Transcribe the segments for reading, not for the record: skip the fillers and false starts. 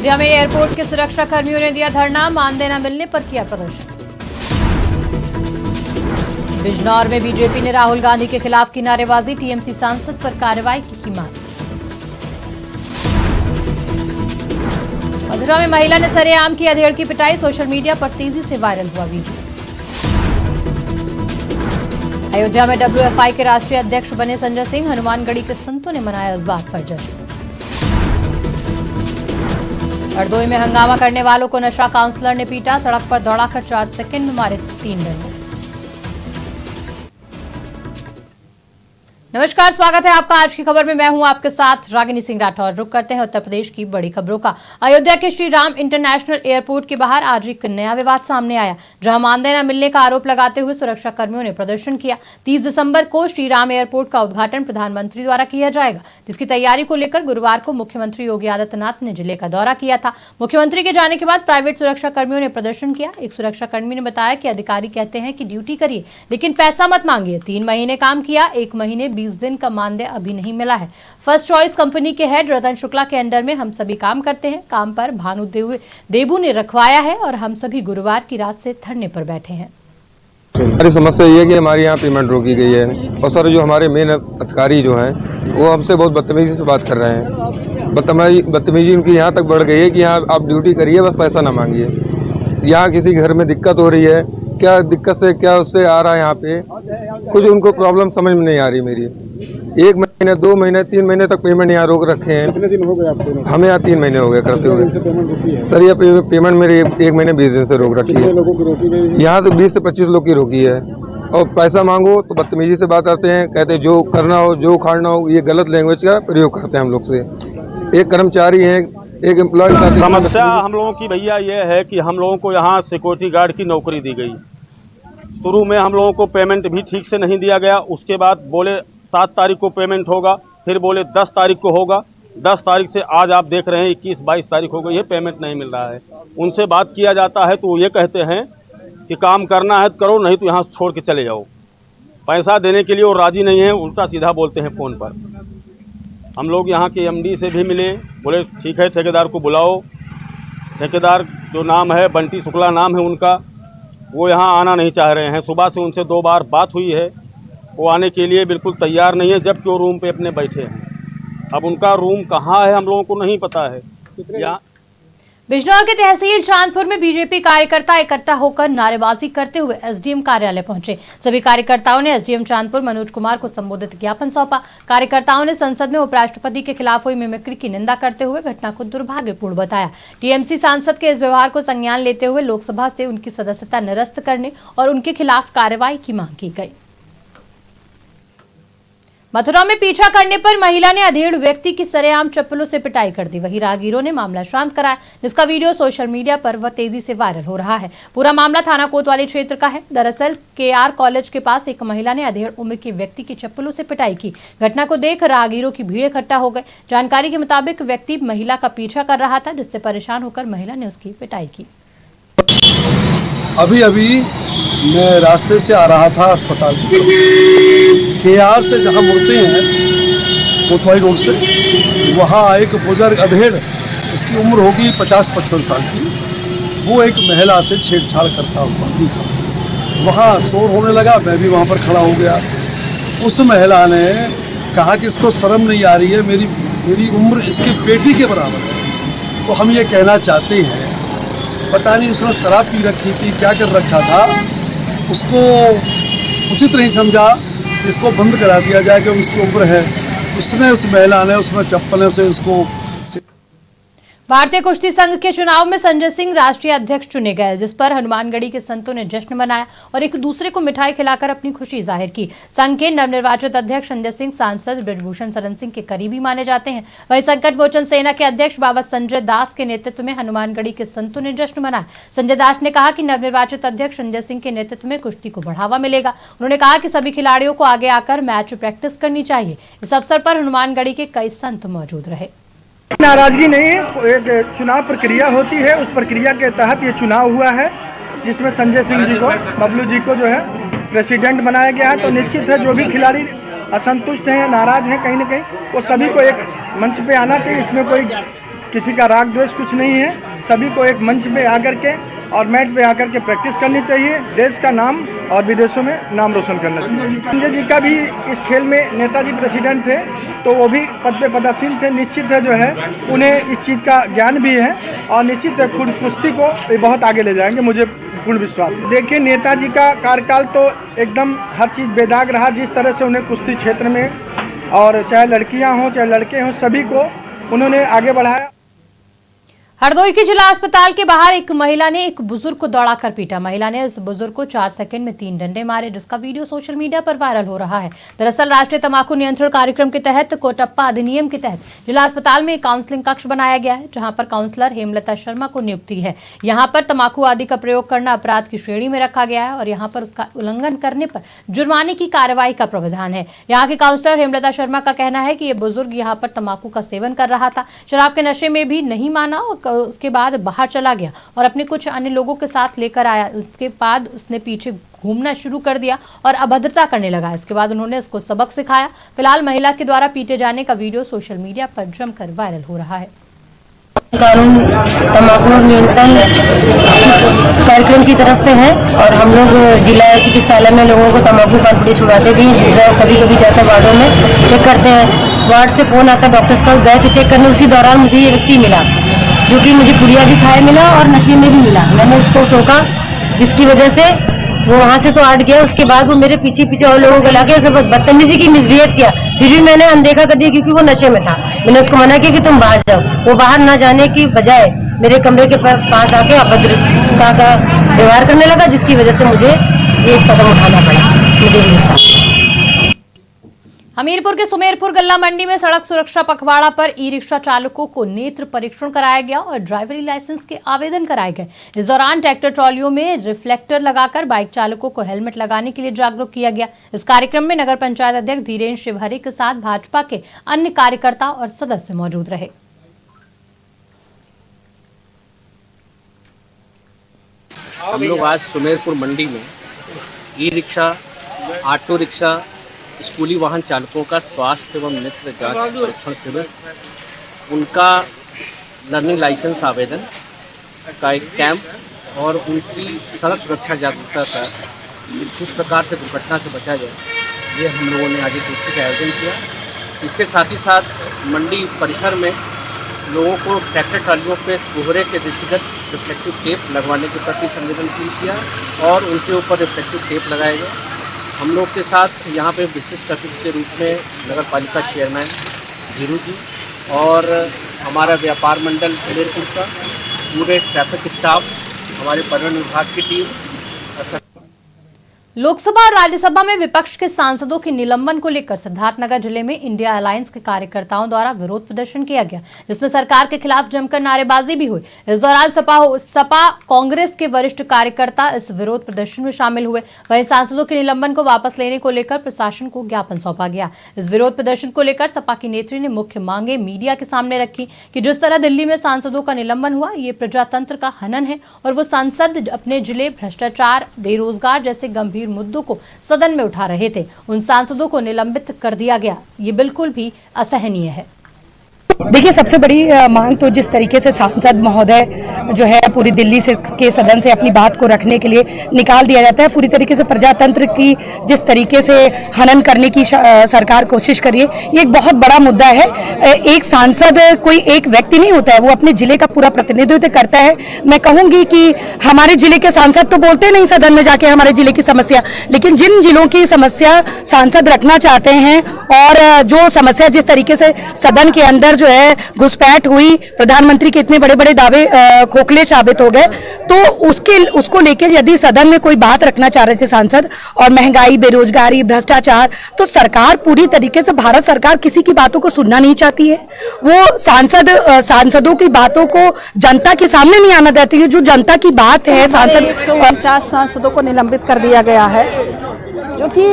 अयोध्या में एयरपोर्ट के सुरक्षा कर्मियों ने दिया धरना, मानदेय न मिलने पर किया प्रदर्शन। बिजनौर में बीजेपी ने राहुल गांधी के खिलाफ की नारेबाजी, टीएमसी सांसद पर कार्रवाई की मांग। मथुरा में महिला ने सरेआम की अधेड़ की पिटाई, सोशल मीडिया पर तेजी से वायरल हुआ वीडियो। अयोध्या में डब्ल्यूएफआई के राष्ट्रीय अध्यक्ष बने संजय सिंह, हनुमानगढ़ी के संतों ने मनाया इस बात पर जश्न। हरदोई में हंगामा करने वालों को नशा काउंसलर ने पीटा, सड़क पर दौड़ाकर 4 सेकंड में मारे 3 डंडे। नमस्कार, स्वागत है आपका आज की खबर में। मैं हूं आपके साथ रागिनी सिंह राठौर। रुक करते हैं उत्तर प्रदेश की बड़ी खबरों का। अयोध्या के श्री राम इंटरनेशनल एयरपोर्ट के बाहर आज एक नया विवाद सामने आया, जहां मानदेय न मिलने का आरोप लगाते हुए सुरक्षा कर्मियों ने प्रदर्शन किया। 30 दिसंबर को श्री राम एयरपोर्ट का उद्घाटन प्रधानमंत्री द्वारा किया जाएगा, जिसकी तैयारी को लेकर गुरुवार को मुख्यमंत्री योगी आदित्यनाथ ने जिले का दौरा किया था। मुख्यमंत्री के जाने के बाद प्राइवेट सुरक्षा कर्मियों ने प्रदर्शन किया। एक सुरक्षा कर्मी ने बताया कि अधिकारी कहते हैं कि ड्यूटी करिए लेकिन पैसा मत मांगिए। 3 महीने काम किया, 1 महीने 20 दिन का मानदेय अभी नहीं मिला है। फर्स्ट चॉइस कंपनी के हेड रतन शुक्ला के अंडर में हम सभी काम करते हैं। काम पर भानु देबू ने रखवाया है और हम सभी गुरुवार की रात से धरने पर बैठे हैं। हमारी समस्या ये है कि हमारे यहाँ पेमेंट रोकी गई है और सर जो हमारे मेन अधिकारी जो हैं वो हमसे बहुत बदतमीजी से बात कर रहे हैं। बदतमीजी उनकी यहाँ तक बढ़ गई है कि यहाँ आप ड्यूटी करिए, बस पैसा ना मांगिए। यहाँ किसी घर में दिक्कत हो रही है, क्या दिक्कत से क्या उससे आ रहा है, यहाँ पे कुछ उनको प्रॉब्लम समझ में नहीं आ रही। मेरी 1 महीने 2 महीने 3 महीने तक पेमेंट यहाँ रोक रखे हैं। कितने दिन हो गए आपको? हमें यहाँ 3 महीने हो गए करते हुए। सर ये पेमेंट मेरी 1 महीने 20 दिन से रोक रखी है। लोगों की रोकी गई? यहाँ तो 20 से 25 लोग की रोकी है और पैसा मांगो तो बदतमीजी से बात करते हैं। कहते हैं जो करना हो जो उखाड़ना हो, ये गलत लैंग्वेज का प्रयोग करते हैं हम लोग से। एक कर्मचारी है, एक एम्प्लॉय। समस्या हम लोगों की भैया ये है कि हम लोगों को यहाँ सिक्योरिटी गार्ड की नौकरी दी गई। शुरू में हम लोगों को पेमेंट भी ठीक से नहीं दिया गया। उसके बाद बोले 7 तारीख को पेमेंट होगा, फिर बोले 10 तारीख को होगा। 10 तारीख से आज आप देख रहे हैं 21-22 तारीख हो गई है, पेमेंट नहीं मिल रहा है। उनसे बात किया जाता है तो वो ये कहते हैं कि काम करना है तो करो, नहीं तो यहाँ छोड़ के चले जाओ। पैसा देने के लिए वो राजी नहीं है, उल्टा सीधा बोलते हैं फ़ोन पर। हम लोग यहाँ के एमडी से भी मिले, बोले ठीक है ठेकेदार को बुलाओ। ठेकेदार जो नाम है बंटी शुक्ला नाम है उनका, वो यहाँ आना नहीं चाह रहे हैं। सुबह से उनसे 2 बार बात हुई है, वो आने के लिए बिल्कुल तैयार नहीं है, जबकि वो रूम पे अपने बैठे हैं। अब उनका रूम कहाँ है हम लोगों को नहीं पता है। यहाँ बिजनौर के तहसील चांदपुर में बीजेपी कार्यकर्ता इकट्ठा होकर नारेबाजी करते हुए एसडीएम कार्यालय पहुंचे। सभी कार्यकर्ताओं ने एसडीएम चांदपुर मनोज कुमार को संबोधित ज्ञापन सौंपा। कार्यकर्ताओं ने संसद में उपराष्ट्रपति के खिलाफ हुई मिमिक्री की निंदा करते हुए घटना को दुर्भाग्यपूर्ण बताया। टीएमसी सांसद के इस व्यवहार को संज्ञान लेते हुए लोकसभा से उनकी सदस्यता निरस्त करने और उनके खिलाफ कार्रवाई की मांग की गई। मथुरा में पीछा करने पर महिला ने अधेड़ व्यक्ति की सरेआम चप्पलों से पिटाई कर दी। वहीं राहगीरों ने मामला शांत कराया, जिसका वीडियो सोशल मीडिया पर तेजी से वायरल हो रहा है। पूरा मामला थाना कोतवाली क्षेत्र का है। दरअसल केआर कॉलेज के पास एक महिला ने अधेड़ उम्र के व्यक्ति की चप्पलों से पिटाई की। घटना को देख राहगीरों की भीड़ इकट्ठा हो गए। जानकारी के मुताबिक व्यक्ति महिला का पीछा कर रहा था, जिससे परेशान होकर महिला ने उसकी पिटाई की। अभी मैं रास्ते से आ रहा था अस्पताल की तरफ, केआर से जहाँ मुड़ते हैं कोतवाली रोड से, वहाँ एक बुजुर्ग अधेड़, उसकी उम्र होगी 50-55 साल की, वो एक महिला से छेड़छाड़ करता हुआ दिखा। वहाँ शोर होने लगा, मैं भी वहाँ पर खड़ा हो गया। उस महिला ने कहा कि इसको शर्म नहीं आ रही है, मेरी उम्र इसकी बेटी के बराबर है। तो हम ये कहना चाहते हैं, पता नहीं उसने शराब पी रखी थी, क्या कर रखा था, उसको उचित नहीं समझा, इसको बंद करा दिया जाए कि उसकी उम्र है। उसने उस महिला ने उसमें चप्पलों से उसको। भारतीय कुश्ती संघ के चुनाव में संजय सिंह राष्ट्रीय अध्यक्ष चुने गए, जिस पर हनुमानगढ़ी के संतों ने जश्न मनाया और एक दूसरे को मिठाई खिलाकर अपनी खुशी जाहिर की। संघ के नवनिर्वाचित अध्यक्ष संजय सिंह सांसद बृजभूषण शरण सिंह के करीबी माने जाते हैं। वहीं संकट मोचन सेना के अध्यक्ष बाबा संजय दास के नेतृत्व में हनुमानगढ़ी के संतों ने जश्न मनाया। संजय दास ने कहा कि नवनिर्वाचित अध्यक्ष संजय सिंह के नेतृत्व में कुश्ती को बढ़ावा मिलेगा। उन्होंने कहा कि सभी खिलाड़ियों को आगे आकर मैच प्रैक्टिस करनी चाहिए। इस अवसर पर हनुमानगढ़ी के कई संत मौजूद रहे। नाराजगी नहीं है, एक चुनाव प्रक्रिया होती है, उस प्रक्रिया के तहत ये चुनाव हुआ है, जिसमें संजय सिंह जी को, बबलू जी को जो है प्रेसिडेंट बनाया गया है। तो निश्चित है जो भी खिलाड़ी असंतुष्ट हैं या नाराज हैं कहीं ना कहीं, वो सभी को एक मंच पे आना चाहिए। इसमें कोई किसी का राग द्वेष कुछ नहीं है। सभी को एक मंच पे आकर के और मैट पे आकर के प्रैक्टिस करनी चाहिए, देश का नाम और विदेशों में नाम रोशन करना चाहिए। संजय जी का भी इस खेल में नेताजी प्रेसिडेंट थे, तो वो भी पद पे पदासीन थे। निश्चित है जो है उन्हें इस चीज़ का ज्ञान भी है और निश्चित है खुद कुश्ती को बहुत आगे ले जाएंगे, मुझे पूर्ण विश्वास है। देखिए नेताजी का कार्यकाल तो एकदम हर चीज़ बेदाग रहा, जिस तरह से उन्हें कुश्ती क्षेत्र में और चाहे लड़कियां हों चाहे लड़के हों सभी को उन्होंने आगे बढ़ाया। हरदोई के जिला अस्पताल के बाहर एक महिला ने एक बुजुर्ग को दौड़ाकर पीटा। महिला ने इस बुजुर्ग को 4 सेकंड में 3 डंडे मारे, जिसका वीडियो सोशल मीडिया पर वायरल हो रहा है। दरअसल राष्ट्रीय तंबाकू नियंत्रण कार्यक्रम के तहत कोटप्पा अधिनियम के तहत जिला अस्पताल में एक काउंसलिंग कक्ष बनाया गया है, जहां पर काउंसलर हेमलता शर्मा को नियुक्ति है। यहां पर तंबाकू आदि का प्रयोग करना अपराध की श्रेणी में रखा गया है और यहाँ पर उसका उल्लंघन करने पर जुर्माने की कार्रवाई का प्रावधान है। यहाँ के काउंसलर हेमलता शर्मा का कहना है कि ये बुजुर्ग यहाँ पर तंबाकू का सेवन कर रहा था, शराब के नशे में भी नहीं माना और उसके बाद बाहर चला गया और अपने कुछ अन्य लोगों के साथ लेकर आया। उसके बाद उसने पीछे घूमना शुरू कर दिया और अभद्रता करने लगा। इसके बाद उन्होंने उसको सबक सिखाया। फिलहाल महिला के द्वारा पीटे जाने का वीडियो सोशल मीडिया पर जमकर वायरल हो रहा है। कानून तंबाकू नियंत्रण कार्यक्रम की तरफ से है और हम लोग जिला चिकित्सालय में लोगों को तंबाकू पान पुड़ी छुड़ाते भी हैं। जिससे कभी कभी जाकर वार्डों में चेक करते हैं, वार्ड से फोन आता है डॉक्टर्स का, गए थे चेक करने। उसी दौरान मुझे ये व्यक्ति मिला जो कि मुझे पुड़िया भी खाए मिला और नशे में भी मिला। मैंने उसको टोका, जिसकी वजह से वो वहाँ से तो हट गया। उसके बाद वो मेरे पीछे पीछे और लोगों को लाके बदतमीजी की मिसबिहेव किया, फिर भी मैंने अनदेखा कर दिया क्योंकि वो नशे में था। मैंने उसको मना किया कि तुम बाहर जाओ। वो बाहर ना जाने की बजाय मेरे कमरे के पास आके अभद्रता का व्यवहार करने लगा, जिसकी वजह से मुझे ये कदम उठाना पड़ा। मुझे भी गुस्सा। हमीरपुर के सुमेरपुर गल्ला मंडी में सड़क सुरक्षा पखवाड़ा पर ई रिक्शा चालकों को नेत्र परीक्षण कराया गया और ड्राइवरी लाइसेंस के आवेदन कराए गए। इस दौरान ट्रैक्टर ट्रॉलियों में रिफ्लेक्टर लगाकर बाइक चालकों को हेलमेट लगाने के लिए जागरूक किया गया। इस कार्यक्रम में नगर पंचायत अध्यक्ष धीरेन्द्र शिवहरे के साथ भाजपा के अन्य कार्यकर्ता और सदस्य मौजूद रहे। हम लोग आज सुमेरपुर मंडी में ई रिक्शा, ऑटो रिक्शा, स्कूली वाहन चालकों का स्वास्थ्य एवं नेत्र जांच परीक्षण शिविर, उनका लर्निंग लाइसेंस आवेदन का एक कैंप और उनकी सड़क सुरक्षा जागरूकता का किस प्रकार से दुर्घटना से बचा जाए, ये हम लोगों ने आज एक गोष्ठी का आयोजन किया। इसके साथ ही साथ मंडी परिसर में लोगों को ट्रैक्टर ट्रालियों पे कोहरे के दृष्टिगत रिफ्लेक्टिव टेप लगवाने के प्रति संवेदनशील किया और उनके ऊपर रिफ्लेक्टिव टेप लगाए गए। हम लोग के साथ यहाँ पे विशिष्ट अतिथि के रूप में नगर पालिका चेयरमैन धीरू जी और हमारा व्यापार मंडल सुमेरपुर का पूरे ट्रैफिक स्टाफ, हमारे पर्यटन विभाग की टीम। लोकसभा और राज्यसभा में विपक्ष के सांसदों की निलंबन को लेकर सिद्धार्थनगर जिले में इंडिया अलायंस के कार्यकर्ताओं द्वारा विरोध प्रदर्शन किया गया, जिसमें सरकार के खिलाफ जमकर नारेबाजी भी हुई। इस दौरान सपा कांग्रेस के वरिष्ठ कार्यकर्ता इस विरोध प्रदर्शन में शामिल हुए। वहीं सांसदों के निलंबन को वापस लेने को लेकर प्रशासन को ज्ञापन सौंपा गया। इस विरोध प्रदर्शन को लेकर सपा की नेत्री ने मुख्य मांगे मीडिया के सामने रखी कि जिस तरह दिल्ली में सांसदों का निलंबन हुआ, ये प्रजातंत्र का हनन है और वो सांसद अपने जिले भ्रष्टाचार, बेरोजगार जैसे गंभीर मुद्दों को सदन में उठा रहे थे। उन सांसदों को निलंबित कर दिया गया, ये बिल्कुल भी असहनीय है। देखिए, सबसे बड़ी मांग तो जिस तरीके से सांसद महोदय जो है पूरी दिल्ली से के सदन से अपनी बात को रखने के लिए निकाल दिया जाता है, पूरी तरीके से प्रजातंत्र की जिस तरीके से हनन करने की सरकार कोशिश कर रही है, ये एक बहुत बड़ा मुद्दा है। एक सांसद कोई एक व्यक्ति नहीं होता है, वो अपने जिले का पूरा प्रतिनिधित्व करता है। मैं कहूंगी कि हमारे जिले के सांसद तो बोलते नहीं सदन में जाके हमारे जिले की समस्या, लेकिन जिन जिलों की समस्या सांसद रखना चाहते हैं और जो समस्या जिस तरीके से सदन के अंदर जो है घुसपैठ हुई, प्रधानमंत्री के इतने बड़े बड़े दावे खोखले साबित हो गए, तो उसको लेके यदि सदन में कोई बात रखना चाह रहे थे सांसद और महंगाई, बेरोजगारी, भ्रष्टाचार, तो सरकार पूरी तरीके से, भारत सरकार किसी की बातों को सुनना नहीं चाहती है। वो सांसदों की बातों को जनता के सामने नहीं आना देती है। जो जनता की बात है, सांसद 149 सांसदों को निलंबित कर दिया गया है, जो कि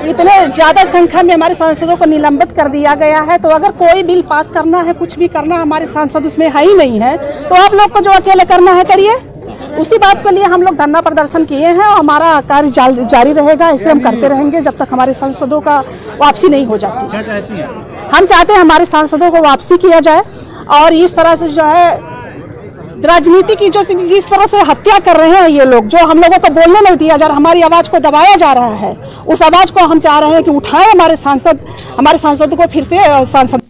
इतने ज्यादा संख्या में हमारे सांसदों को निलंबित कर दिया गया है। तो अगर कोई बिल पास करना है, कुछ भी करना, हमारे सांसद उसमें है ही नहीं है, तो आप लोग को जो अकेले करना है करिए। उसी बात के लिए हम लोग धरना प्रदर्शन किए हैं और हमारा कार्य जारी रहेगा। इसे हम करते रहेंगे जब तक हमारे सांसदों का वापसी नहीं हो जाती। हम चाहते हैं हमारे सांसदों को वापसी किया जाए और इस तरह से जो है राजनीति की जो जिस तरह से हत्या कर रहे हैं ये लोग, जो हम लोगों को बोलने नहीं दिया जा रहा, हमारी आवाज़ को दबाया जा रहा है, उस आवाज़ को हम चाह रहे हैं कि उठाएं हमारे सांसद को फिर से सांसद।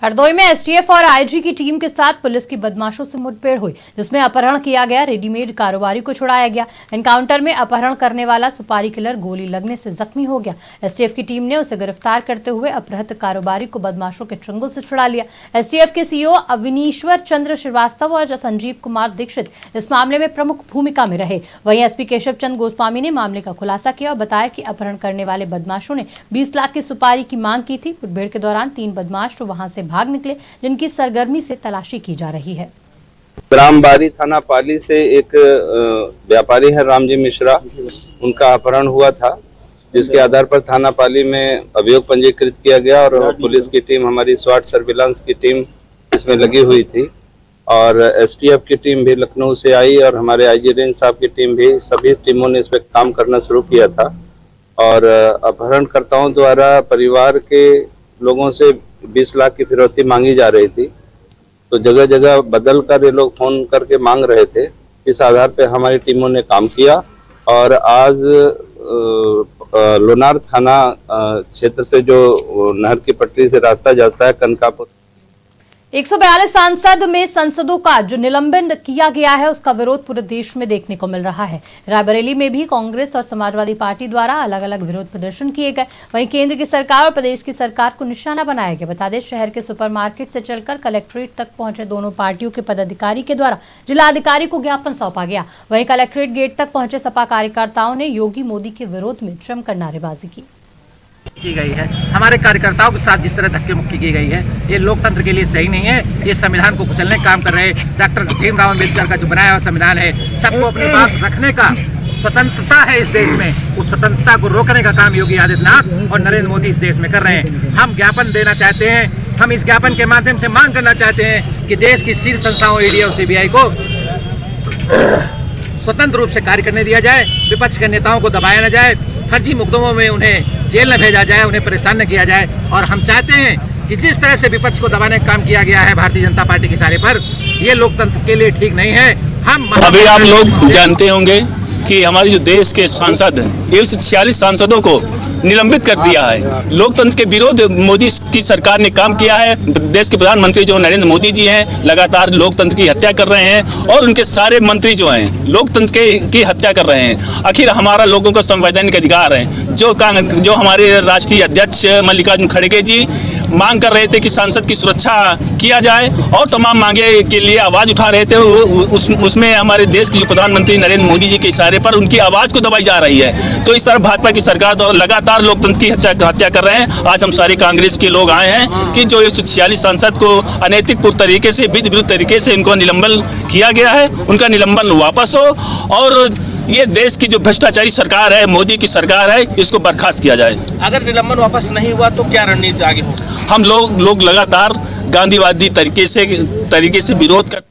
हरदोई में एसटीएफ और आईजी की टीम के साथ पुलिस की बदमाशों से मुठभेड़ हुई, जिसमें अपहरण किया गया रेडीमेड कारोबारी को छुड़ाया गया। एनकाउंटर में अपहरण करने वाला सुपारी किलर गोली लगने से जख्मी हो गया। एसटीएफ की टीम ने उसे गिरफ्तार करते हुए अपहृत कारोबारी को बदमाशों के चंगुल से छुड़ा लिया। एसटीएफ के सीईओ अविनीश्वर चंद्र श्रीवास्तव और संजीव कुमार दीक्षित इस मामले में प्रमुख भूमिका में रहे। वहीं एसपी केशव चंद गोस्वामी ने मामले का खुलासा किया और बताया कि अपहरण करने वाले बदमाशों ने 20 लाख की सुपारी की मांग की थी। मुठभेड़ के दौरान 3 बदमाश वहां से भाग निकले, जिनकी सरगर्मी से तलाशी की जा रही है। ग्राम बारी थाना पाली से एक व्यापारी है रामजी मिश्रा, उनका अपहरण हुआ था, जिसके आधार पर थाना पाली में अभियोग पंजीकृत किया गया और पुलिस की टीम, हमारी स्वाट सर्विलांस की टीम इसमें लगी हुई थी और एसटीएफ की टीम भी लखनऊ से आई और हमारे आईजी रेंज साहब की टीम भी, सभी टीमों ने इस पर काम करना शुरू किया था। और अपहरणकर्ताओं द्वारा परिवार के लोगों से 20 लाख की फिरौती मांगी जा रही थी, तो जगह जगह बदल कर ये लोग फोन करके मांग रहे थे। इस आधार पर हमारी टीमों ने काम किया और आज लोनार थाना क्षेत्र से जो नहर की पटरी से रास्ता जाता है कनकापुर, 142 सांसद में सांसदों का जो निलंबन किया गया है उसका विरोध पूरे देश में देखने को मिल रहा है। रायबरेली में भी कांग्रेस और समाजवादी पार्टी द्वारा अलग अलग विरोध प्रदर्शन किए गए। वहीं केंद्र की सरकार और प्रदेश की सरकार को निशाना बनाया गया। बता दें, शहर के सुपरमार्केट से चलकर कलेक्ट्रेट तक पहुंचे दोनों पार्टियों के पदाधिकारी के द्वारा जिलाधिकारी को ज्ञापन सौंपा गया। वहीं कलेक्ट्रेट गेट तक पहुंचे सपा कार्यकर्ताओं ने योगी मोदी के विरोध में जमकर नारेबाजी की गई है। हमारे कार्यकर्ताओं के साथ जिस तरह धक्के मुक्की की गई है, ये लोकतंत्र के लिए सही नहीं है। ये संविधान को कुचलने का काम कर रहे हैं। डॉक्टर भीमराव अम्बेडकर का जो बनाया हुआ संविधान है, सबको अपनी बात रखने का स्वतंत्रता है इस देश में, उस स्वतंत्रता को रोकने का काम योगी आदित्यनाथ और नरेंद्र मोदी इस देश में कर रहे हैं। हम ज्ञापन देना चाहते हैं, हम इस ज्ञापन के माध्यम से मांग करना चाहते हैं कि देश की शीर्ष संस्थाओं ईडी और सीबीआई को स्वतंत्र रूप से कार्य करने दिया जाए, विपक्ष के नेताओं को दबाया न जाए, फर्जी मुकदमों में उन्हें जेल न भेजा जाए, उन्हें परेशान न किया जाए। और हम चाहते हैं कि जिस तरह से विपक्ष को दबाने का काम किया गया है भारतीय जनता पार्टी के इशारे पर, ये लोकतंत्र के लिए ठीक नहीं है। हम अभी आप लोग जानते होंगे कि हमारे जो देश के सांसद हैं, 146 सांसदों को निलंबित कर दिया है। लोकतंत्र के विरोध मोदी की सरकार ने काम किया है। देश के प्रधानमंत्री जो नरेंद्र मोदी जी हैं, लगातार लोकतंत्र की हत्या कर रहे हैं और उनके सारे मंत्री जो हैं लोकतंत्र की हत्या कर रहे हैं। आखिर हमारा लोगों का संवैधानिक अधिकार है। जो हमारे राष्ट्रीय अध्यक्ष मल्लिकार्जुन खड़गे जी मांग कर रहे थे कि सांसद की सुरक्षा किया जाए और तमाम मांगे के लिए आवाज उठा रहे थे, उसमें हमारे देश के जो प्रधानमंत्री नरेंद्र मोदी जी के इशारे पर उनकी आवाज को दबाई जा रही है। तो इस तरह भाजपा की सरकार द्वारा लगातार लोकतंत्र की हत्या कर रहे हैं। आज हम सारे कांग्रेस के लोग आए हैं कि जो 146 सांसद को अनैतिक तरीके से, विधि विरुद्ध तरीके से इनको निलंबन किया गया है, उनका निलंबन वापस हो और ये देश की जो भ्रष्टाचारी सरकार है, मोदी की सरकार है, इसको बर्खास्त किया जाए। अगर निलंबन वापस नहीं हुआ तो क्या रणनीति आगे हो? हम लोग लगातार गांधीवादी तरीके से विरोध कर।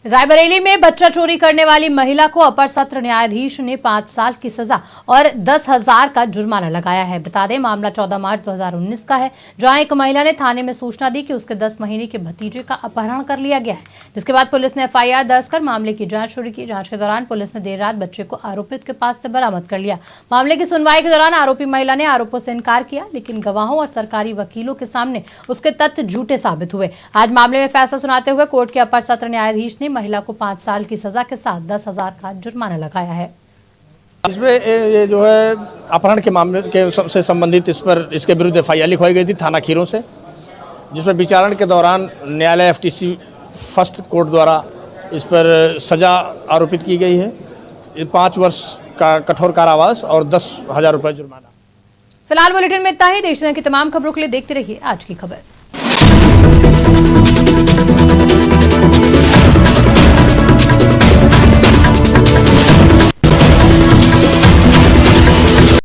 रायबरेली में बच्चा चोरी करने वाली महिला को अपर सत्र न्यायाधीश ने 5 साल की सजा और 10,000 का जुर्माना लगाया है। बता दें, मामला 14 मार्च 2019 का है, जहां एक महिला ने थाने में सूचना दी कि उसके 10 महीने के भतीजे का अपहरण कर लिया गया है, जिसके बाद पुलिस ने FIR दर्ज कर मामले की जांच शुरू की। जांच के दौरान पुलिस ने देर रात बच्चे को आरोपित के पास से बरामद कर लिया। मामले की सुनवाई के दौरान आरोपी महिला ने आरोपों से इनकार किया, लेकिन गवाहों और सरकारी वकीलों के सामने उसके तथ्य झूठे साबित हुए। आज मामले में फैसला सुनाते हुए कोर्ट के अपर सत्र न्यायाधीश ने महिला को 5 साल की सजा के साथ 10,000 का जुर्माना लगाया है। इसमें ये जो है अपहरण के मामले के से संबंधित इसके विरुद्ध FIR लिखवाई गई थी थाना खीरों से, जिसमें विचारण के दौरान न्यायालय FTC फर्स्ट कोर्ट द्वारा इस पर सजा आरोपित की गई है। 5 वर्ष का कठोर कारावास और 10,000 रुपये जुर्माना। फिलहाल बुलेटिन में इतना ही। देश दुनिया की तमाम खबरों के लिए देखते रहिए आज की खबर।